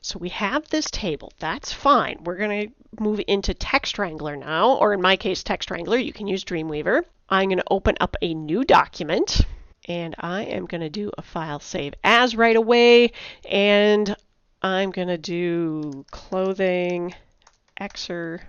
So we have this table. That's fine. We're going to move into Text Wrangler now, or in my case, Text Wrangler. You can use Dreamweaver. I'm going to open up a new document, and I am going to do a file save as right away, and I'm going to do clothing exercise.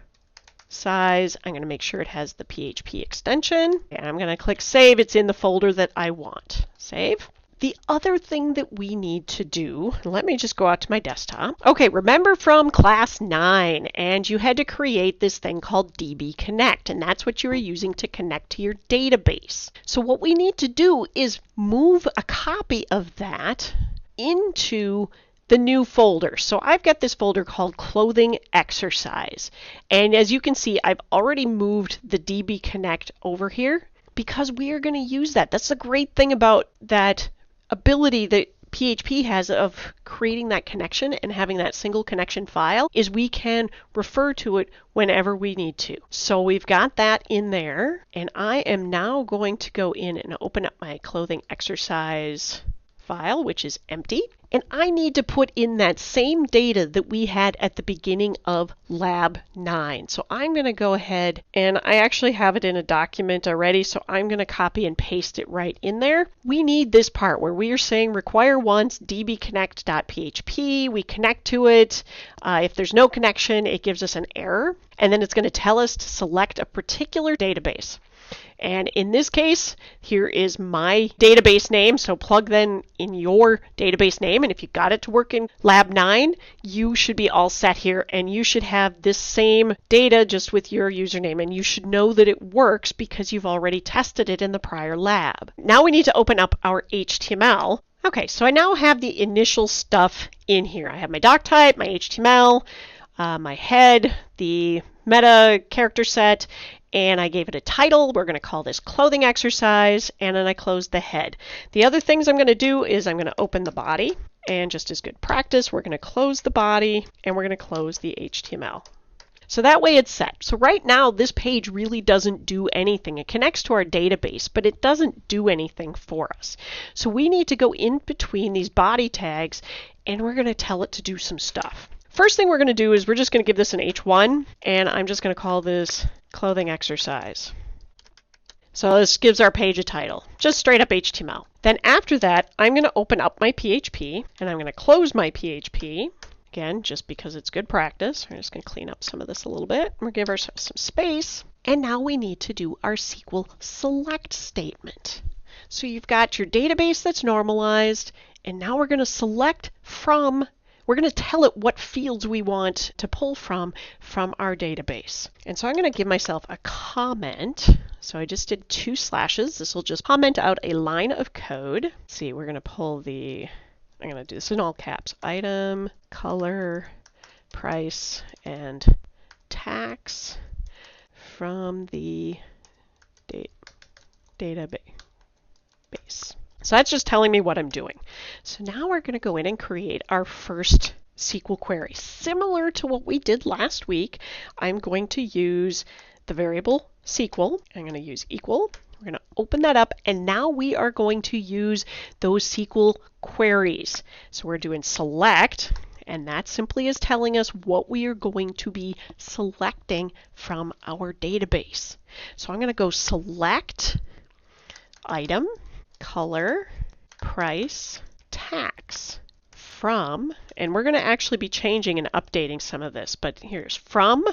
I'm going to make sure it has the PHP extension, and I'm going to click save. It's in the folder that I want. Save. The other thing that we need to do, let me just go out to my desktop. Okay, remember from class 9, and you had to create this thing called DB Connect, and that's what you were using to connect to your database. So what we need to do is move a copy of that into the new folder. So I've got this folder called Clothing Exercise, and as you can see, I've already moved the DB Connect over here because we are going to use that. That's the great thing about that ability that PHP has of creating that connection and having that single connection file is we can refer to it whenever we need to. So we've got that in there, and I am now going to go in and open up my clothing exercise file, which is empty, and I need to put in that same data that we had at the beginning of Lab 9. So I'm going to go ahead, and I actually have it in a document already, so I'm going to copy and paste it right in there. We need this part where we are saying require once dbconnect.php. We connect to it. If there's no connection, it gives us an error, and then it's going to tell us to select a particular database. And in this case, here is my database name, so plug then in your database name, and if you got it to work in Lab 9, you should be all set here, and you should have this same data just with your username, and you should know that it works because you've already tested it in the prior lab. Now we need to open up our HTML. Okay, so I now have the initial stuff in here. I have my doc type, my HTML, my head, the meta character set, and I gave it a title. We're going to call this Clothing Exercise, and then I closed the head. The other things I'm going to do is I'm going to open the body, and just as good practice, we're going to close the body, and we're going to close the HTML. So that way it's set. So right now this page really doesn't do anything. It connects to our database, but it doesn't do anything for us. So we need to go in between these body tags, and we're going to tell it to do some stuff. First thing we're going to do is we're just going to give this an H1, and I'm just going to call this Clothing Exercise. So this gives our page a title, just straight up HTML. Then after that, I'm going to open up my PHP, and I'm going to close my PHP. Again, just because it's good practice. We're just going to clean up some of this a little bit. We'll give ourselves some space. And now we need to do our SQL select statement. So you've got your database that's normalized, and now we're going to select from, we're going to tell it what fields we want to pull from our database. And so I'm going to give myself a comment. So I just did 2 slashes. This will just comment out a line of code. Let's see, we're going to pull the, I'm going to do this in all caps, item, color, price, and tax from the database. So that's just telling me what I'm doing. So now we're going to go in and create our first SQL query. Similar to what we did last week, I'm going to use the variable SQL. I'm going to use equal. We're going to open that up, and now we are going to use those SQL queries. So we're doing select, and that simply is telling us what we are going to be selecting from our database. So I'm going to go select item, color, price, tax from, and we're going to actually be changing and updating some of this, but here's from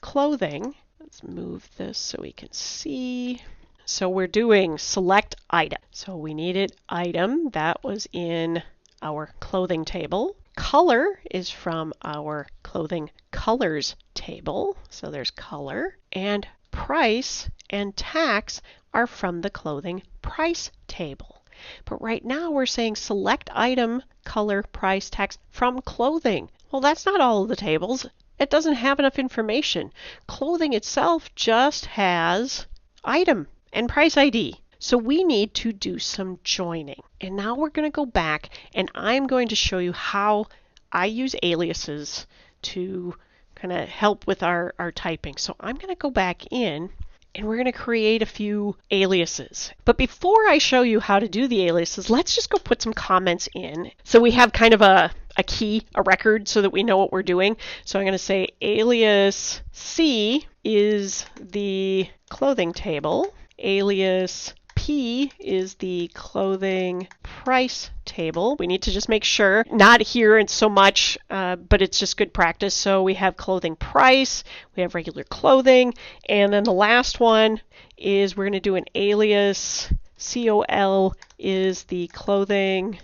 clothing. Let's move this so we can see. So we're doing select item. So we needed item. That was in our clothing table. Color is from our clothing colors table. So there's color. And price and tax are from the clothing price table. But right now we're saying select item, color, price, tax from clothing. Well, that's not all of the tables. It doesn't have enough information. Clothing itself just has item and price ID. So we need to do some joining. And now we're going to go back, and I'm going to show you how I use aliases to kind of help with our typing. So I'm going to go back in, and we're going to create a few aliases. But before I show you how to do the aliases, let's just go put some comments in. So we have kind of a a key, a record, so that we know what we're doing. So I'm going to say alias C is the clothing table. Alias P is the clothing price table. We need to just make sure, not here and so much, but it's just good practice. So we have clothing price, we have regular clothing, and then the last one is we're going to do an alias COL is the clothing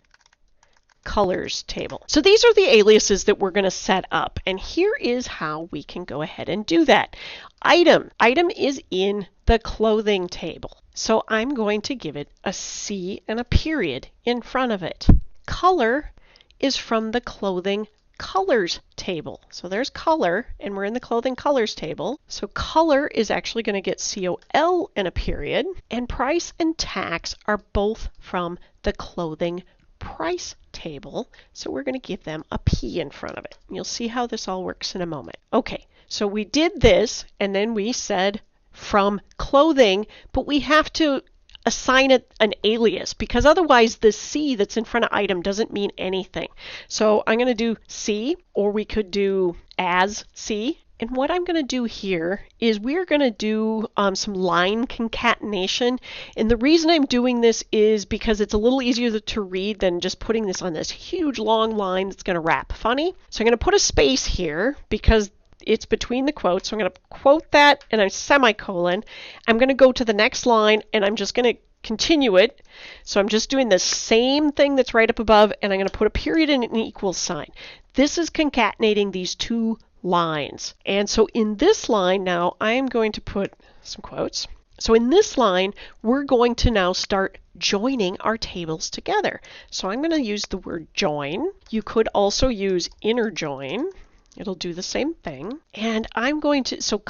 colors table. So these are the aliases that we're going to set up, and here is how we can go ahead and do that. Item is in the clothing table, so I'm going to give it a C and a period in front of it. Color is from the clothing colors table. So there's color, and we're in the clothing colors table. So color is actually going to get COL and a period, and price and tax are both from the clothing price table, so we're going to give them a P in front of it. You'll see how this all works in a moment. Okay, so we did this, and then we said from clothing, but we have to assign it an alias, because otherwise the C that's in front of item doesn't mean anything. So I'm going to do C, or we could do as C. And what I'm going to do here is we're going to do some line concatenation. And the reason I'm doing this is because it's a little easier to read than just putting this on this huge long line that's going to wrap funny. So I'm going to put a space here because it's between the quotes. So I'm going to quote that and a semicolon. I'm going to go to the next line and I'm just going to continue it. So I'm just doing the same thing that's right up above, and I'm going to put a period and an equal sign. This is concatenating these two lines. And so in this line now, I am going to put some quotes. So in this line, we're going to now start joining our tables together. So I'm going to use the word join. You could also use inner join. It'll do the same thing. And I'm going to, so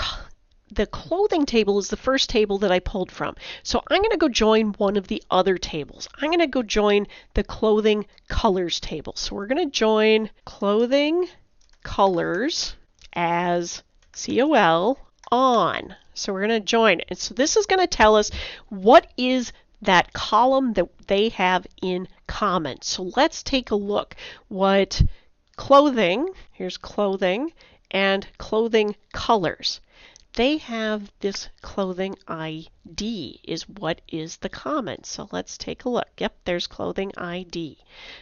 the clothing table is the first table that I pulled from. So I'm going to go join one of the other tables. I'm going to go join the clothing colors table. So we're going to join clothing colors as COL on. So we're going to join it. And so this is going to tell us what is that column that they have in common. So let's take a look what clothing, here's clothing, and clothing colors. They have this clothing ID is what is the common. So let's take a look. Yep, there's clothing ID.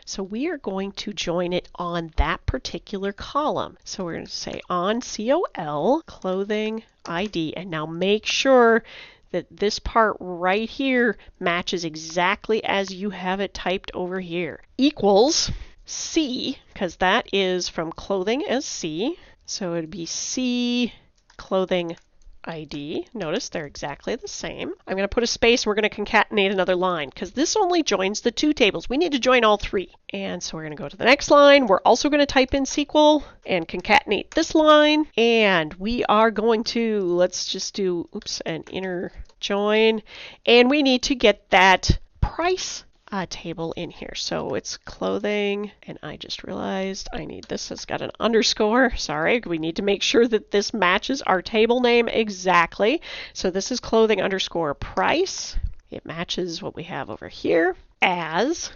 So we are going to join it on that particular column. So we're going to say on COL, clothing ID, and now make sure that this part right here matches exactly as you have it typed over here. Equals C, because that is from clothing as C. So it would be C clothing ID. Notice they're exactly the same. I'm going to put a space. We're going to concatenate another line because this only joins the two tables. We need to join all three. And so we're going to go to the next line. We're also going to type in SQL and concatenate this line. And we are going to, let's just do, an inner join. And we need to get that price table in here. So it's clothing, and I just realized I need this. It's got an underscore. Sorry, we need to make sure that this matches our table name exactly. So this is clothing underscore price. It matches what we have over here as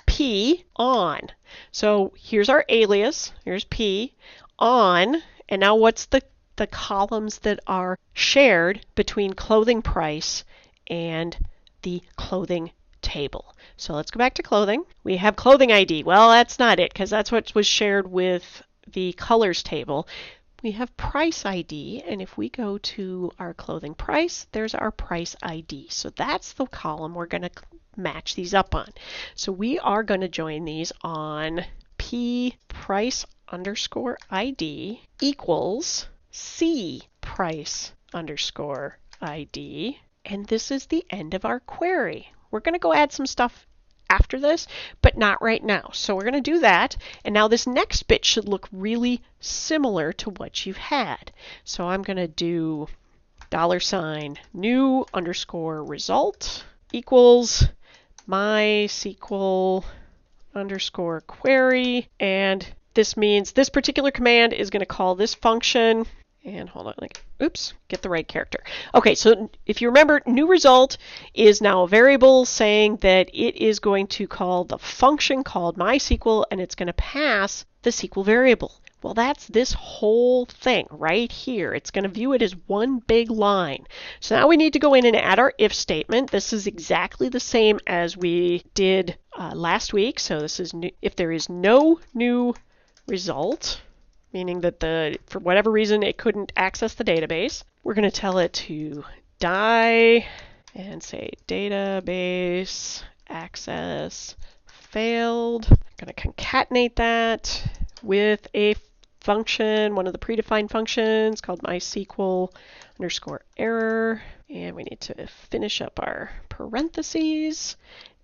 P on. So here's our alias. Here's P on. And now what's the columns that are shared between clothing price and the clothing table? So let's go back to clothing. We have clothing ID. Well, that's not it because that's what was shared with the colors table. We have price ID, and if we go to our clothing price, there's our price ID. So that's the column we're going to match these up on. So we are going to join these on P price underscore ID equals C price underscore ID. And this is the end of our query. We're going to go add some stuff after this, but not right now. So we're going to do that. And now this next bit should look really similar to what you've had. So I'm going to do $new underscore result equals MySQL underscore query. And this means this particular command is going to call this function And hold on, oops, get the right character. Okay, so if you remember, new result is now a variable saying that it is going to call the function called MySQL, and it's going to pass the SQL variable. Well, that's this whole thing right here. It's going to view it as one big line. So now we need to go in and add our if statement. This is exactly the same as we did last week. So this is new, if there is no new result, meaning that for whatever reason it couldn't access the database, we're going to tell it to die and say database access failed. I'm going to concatenate that with a function, one of the predefined functions called MySQL _error. And we need to finish up our parentheses,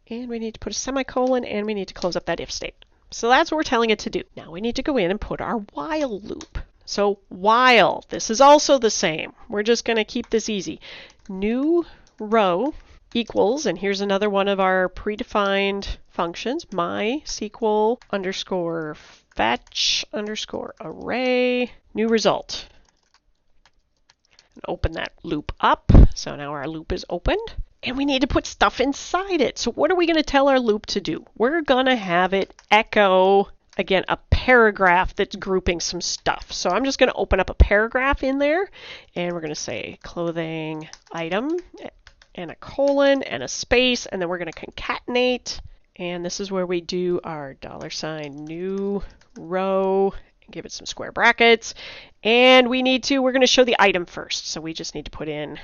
and we need to put a semicolon, and we need to close up that if statement. So that's what we're telling it to do. Now we need to go in and put our while loop. So while, this is also the same. We're just going to keep this easy. New row equals, and here's another one of our predefined functions, MySQL _fetch _array, new result. And open that loop up. So now our loop is opened. And we need to put stuff inside it. So what are we going to tell our loop to do? We're going to have it echo, again, a paragraph that's grouping some stuff. So I'm just going to open up a paragraph in there, and we're going to say clothing item and a colon and a space, and then we're going to concatenate. And this is where we do our $new row and give it some square brackets. And we're going to show the item first. So we just need to put in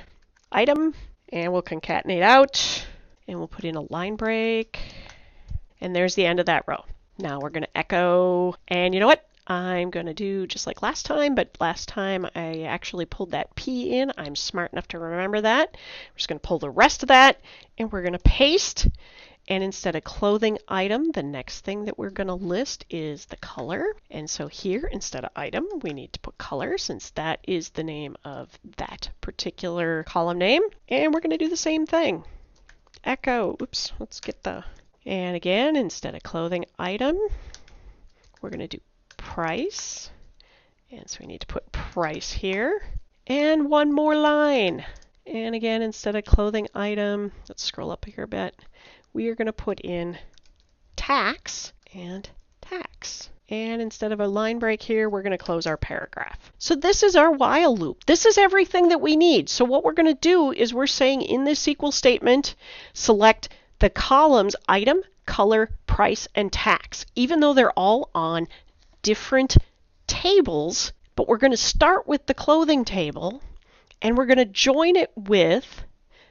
item. And we'll concatenate out, and we'll put in a line break, and there's the end of that row. Now we're going to echo, and you know what? I'm going to do just like last time, but last time I actually pulled that P in. I'm smart enough to remember that. We're just going to pull the rest of that, and we're going to paste. And instead of clothing item, the next thing that we're going to list is the color. And so here, instead of item, we need to put color, since that is the name of that particular column name. And we're going to do the same thing. Echo, oops, let's get the, and again, instead of clothing item, we're going to do price. And so we need to put price here. And one more line. And again, instead of clothing item, let's scroll up here a bit. We are going to put in tax and tax. And instead of a line break here, we're going to close our paragraph. So this is our while loop. This is everything that we need. So what we're going to do is we're saying in this SQL statement, select the columns item, color, price, and tax, even though they're all on different tables. But we're going to start with the clothing table, and we're going to join it with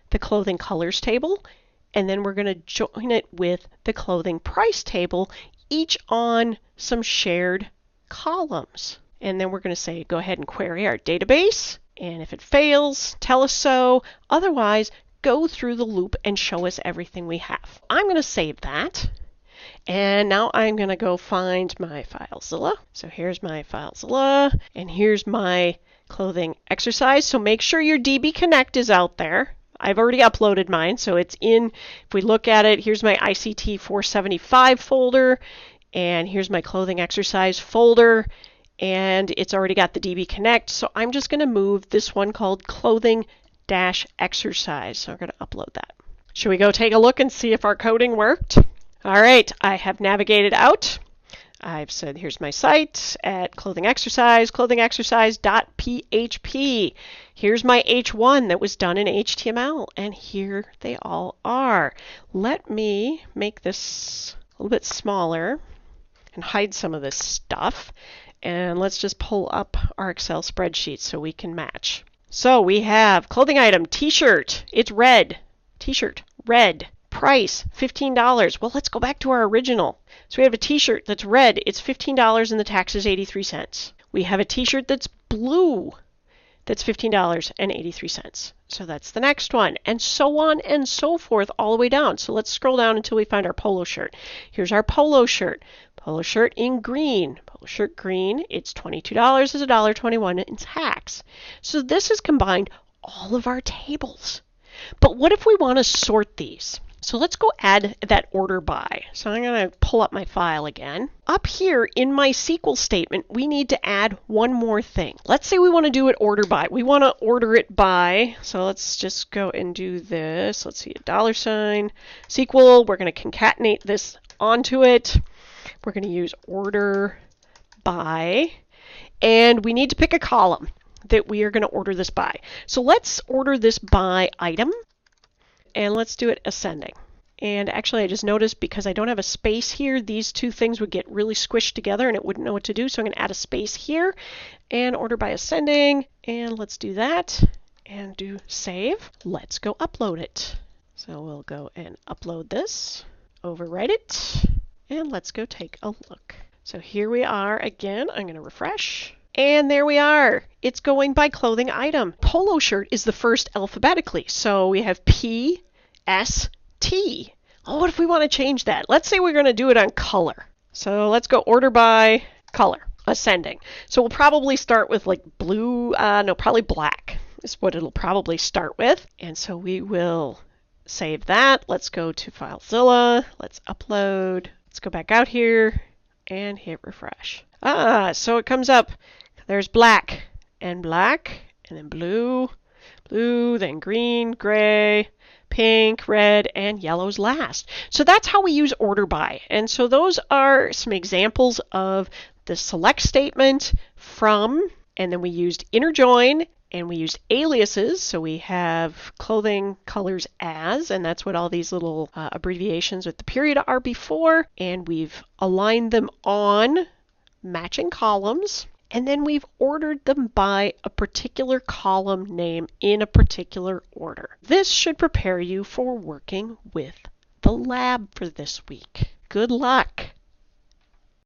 the clothing colors table. And then we're going to join it with the clothing price table, each on some shared columns. And then we're going to say, go ahead and query our database. And if it fails, tell us so. Otherwise, go through the loop and show us everything we have. I'm going to save that. And now I'm going to go find my FileZilla. So here's my FileZilla, and here's my clothing exercise. So make sure your DB Connect is out there. I've already uploaded mine, so it's in, if we look at it, here's my ICT475 folder, and here's my clothing exercise folder, and it's already got the DB Connect, so I'm just going to move this one called clothing-exercise, so I'm going to upload that. Should we go take a look and see if our coding worked? All right, I have navigated out. I've said, here's my site at clothing exercise.php. Here's my H1 that was done in HTML, and here they all are. Let me make this a little bit smaller and hide some of this stuff. And let's just pull up our Excel spreadsheet so we can match. So we have clothing item, t-shirt, it's red. T-shirt, red. Price, $15. Well, let's go back to our original. So we have a t-shirt that's red, it's $15 and the tax is 83 cents. We have a t-shirt that's blue, that's $15.83. So that's the next one, and so on and so forth all the way down. So let's scroll down until we find our polo shirt. Here's our polo shirt. Polo shirt in green. Polo shirt green, it's $22, is $1.21 in tax. So this has combined all of our tables. But what if we want to sort these? So let's go add that order by. So I'm going to pull up my file again. Up here in my SQL statement, we need to add one more thing. Let's say we want to do it order by. We want to order it by, so let's just go and do this. Let's see, $, SQL. We're going to concatenate this onto it. We're going to use order by, and we need to pick a column that we are going to order this by. So let's order this by item. And let's do it ascending. And actually I just noticed because I don't have a space here, these two things would get really squished together and it wouldn't know what to do. So I'm going to add a space here and order by ascending. And let's do that and do save. Let's go upload it. So we'll go and upload this, overwrite it, and let's go take a look. So here we are again. I'm going to refresh. And there we are. It's going by clothing item. Polo shirt is the first alphabetically. So we have P, S, T. Oh, what if we want to change that? Let's say we're going to do it on color. So let's go order by color, ascending. So we'll probably start with like blue, probably black is what it'll probably start with. And so we will save that. Let's go to FileZilla. Let's upload. Let's go back out here and hit refresh. So it comes up. There's black, and then blue, then green, gray, pink, red, and yellow's last. So that's how we use order by. And so those are some examples of the select statement from, and then we used inner join, and we used aliases. So we have clothing colors as, and that's what all these little abbreviations with the period are before. And we've aligned them on matching columns. And then we've ordered them by a particular column name in a particular order. This should prepare you for working with the lab for this week. Good luck!